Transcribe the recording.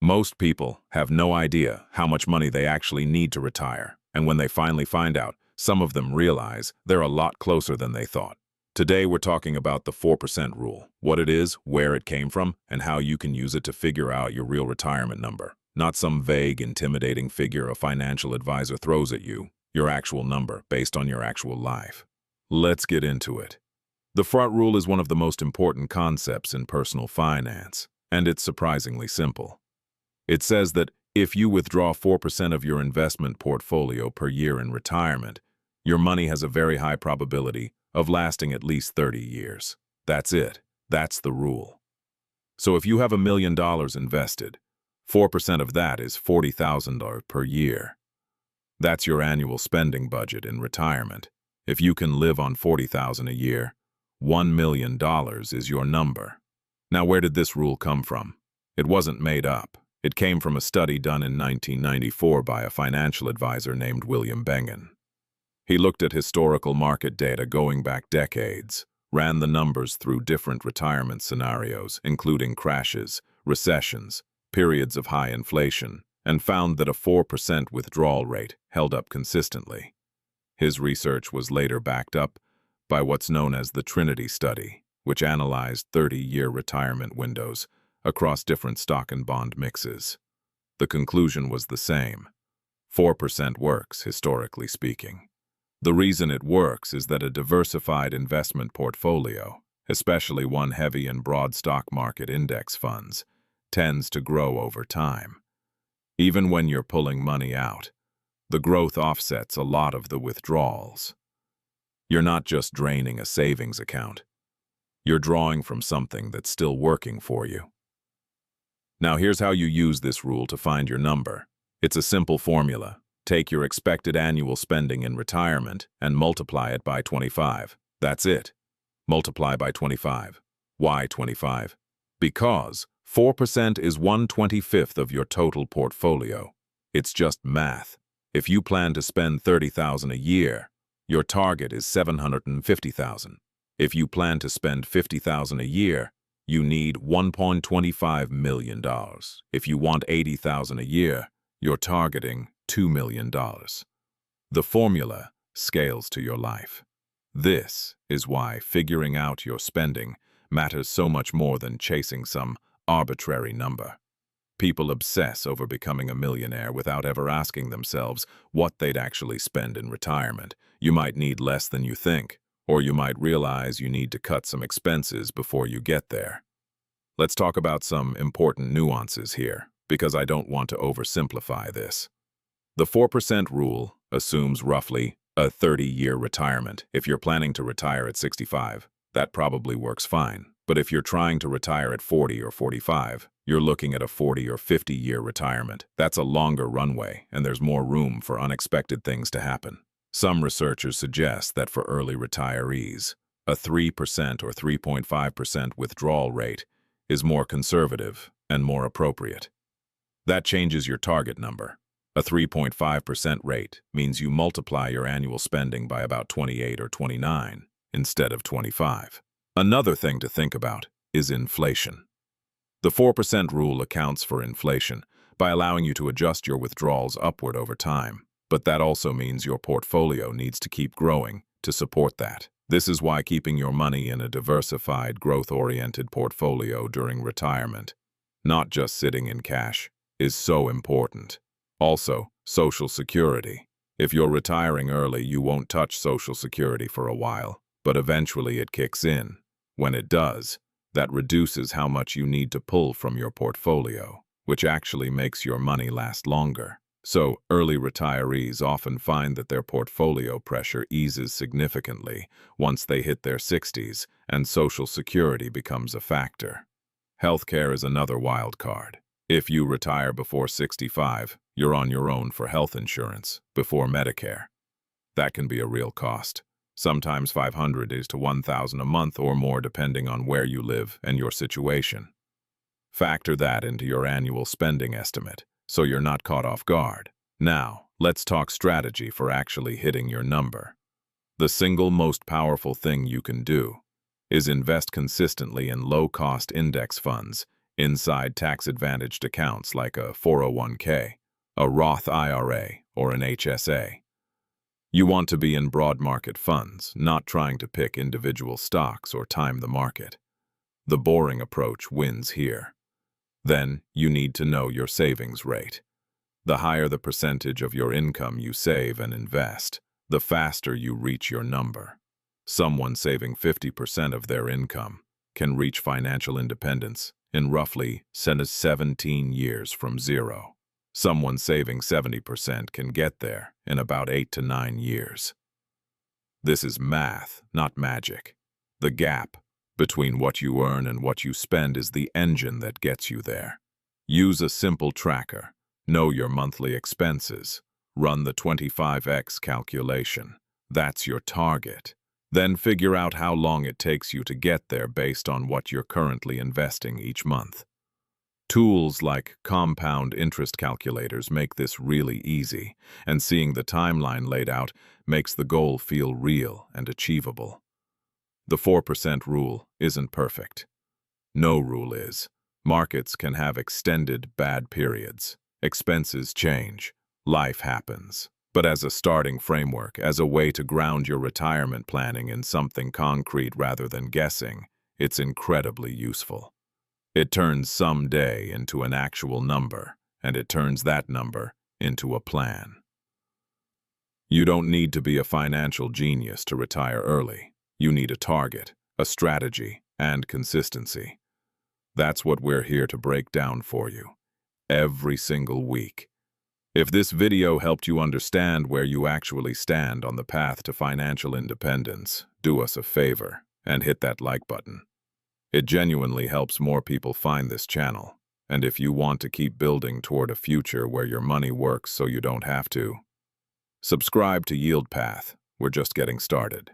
Most people have no idea how much money they actually need to retire, and when they finally find out, some of them realize they're a lot closer than they thought. Today we're talking about the 4% rule, what it is, where it came from, and how you can use it to figure out your real retirement number. Not some vague, intimidating figure a financial advisor throws at you, your actual number based on your actual life. Let's get into it. The front rule is one of the most important concepts in personal finance, and it's surprisingly simple. It says that if you withdraw 4% of your investment portfolio per year in retirement, your money has a very high probability of lasting at least 30 years. That's it. That's the rule. So if you have $1 million invested, 4% of that is $40,000 per year. That's your annual spending budget in retirement. If you can live on $40,000 a year, $1 million is your number. Now, where did this rule come from? It wasn't made up. It came from a study done in 1994 by a financial advisor named William Bengen. He looked at historical market data going back decades, ran the numbers through different retirement scenarios, including crashes, recessions, periods of high inflation, and found that a 4% withdrawal rate held up consistently. His research was later backed up by what's known as the Trinity study, which analyzed 30-year retirement windows across different stock and bond mixes. The conclusion was the same. 4% works, historically speaking. The reason it works is that a diversified investment portfolio, especially one heavy in broad stock market index funds, tends to grow over time. Even when you're pulling money out, the growth offsets a lot of the withdrawals. You're not just draining a savings account. You're drawing from something that's still working for you. Now here's how you use this rule to find your number. It's a simple formula. Take your expected annual spending in retirement and multiply it by 25. That's it. Multiply by 25. Why 25? Because 4% is 1/25th of your total portfolio. It's just math. If you plan to spend $30,000 a year, your target is $750,000. If you plan to spend $50,000 a year, you need $1.25 million. If you want $80,000 a year, you're targeting $2 million. The formula scales to your life. This is why figuring out your spending matters so much more than chasing some arbitrary number. People obsess over becoming a millionaire without ever asking themselves what they'd actually spend in retirement. You might need less than you think, or you might realize you need to cut some expenses before you get there. Let's talk about some important nuances here, because I don't want to oversimplify this. The 4% rule assumes roughly a 30-year retirement. If you're planning to retire at 65, that probably works fine. But if you're trying to retire at 40 or 45, you're looking at a 40 or 50-year retirement. That's a longer runway, and there's more room for unexpected things to happen. Some researchers suggest that for early retirees, a 3% or 3.5% withdrawal rate is more conservative and more appropriate. That changes your target number. A 3.5% rate means you multiply your annual spending by about 28 or 29 instead of 25. Another thing to think about is inflation. The 4% rule accounts for inflation by allowing you to adjust your withdrawals upward over time, but that also means your portfolio needs to keep growing to support that. This is why keeping your money in a diversified, growth-oriented portfolio during retirement, not just sitting in cash, is so important. Also, Social Security. If you're retiring early, you won't touch Social Security for a while, but eventually it kicks in. When it does, that reduces how much you need to pull from your portfolio, which actually makes your money last longer. So, early retirees often find that their portfolio pressure eases significantly once they hit their 60s and Social Security becomes a factor. Healthcare is another wild card. If you retire before 65, you're on your own for health insurance before Medicare. That can be a real cost. Sometimes $500 to $1,000 a month or more depending on where you live and your situation. Factor that into your annual spending estimate so you're not caught off guard. Now, let's talk strategy for actually hitting your number. The single most powerful thing you can do is invest consistently in low-cost index funds inside tax-advantaged accounts like a 401k, a Roth IRA, or an HSA. You want to be in broad market funds, not trying to pick individual stocks or time the market. The boring approach wins here. Then, you need to know your savings rate. The higher the percentage of your income you save and invest, the faster you reach your number. Someone saving 50% of their income can reach financial independence in roughly 17 years from zero. Someone saving 70% can get there in about 8 to 9 years. This is math, not magic. The gap between what you earn and what you spend is the engine that gets you there. Use a simple tracker. Know your monthly expenses. Run the 25x calculation. That's your target. Then figure out how long it takes you to get there based on what you're currently investing each month. Tools like compound interest calculators make this really easy, and seeing the timeline laid out makes the goal feel real and achievable. The 4% rule isn't perfect. No rule is. Markets can have extended bad periods. Expenses change. Life happens. But as a starting framework, as a way to ground your retirement planning in something concrete rather than guessing, it's incredibly useful. It turns some day into an actual number, and it turns that number into a plan. You don't need to be a financial genius to retire early. You need a target, a strategy, and consistency. That's what we're here to break down for you, every single week. If this video helped you understand where you actually stand on the path to financial independence, do us a favor and hit that like button. It genuinely helps more people find this channel, and if you want to keep building toward a future where your money works so you don't have to, subscribe to YieldPath. We're just getting started.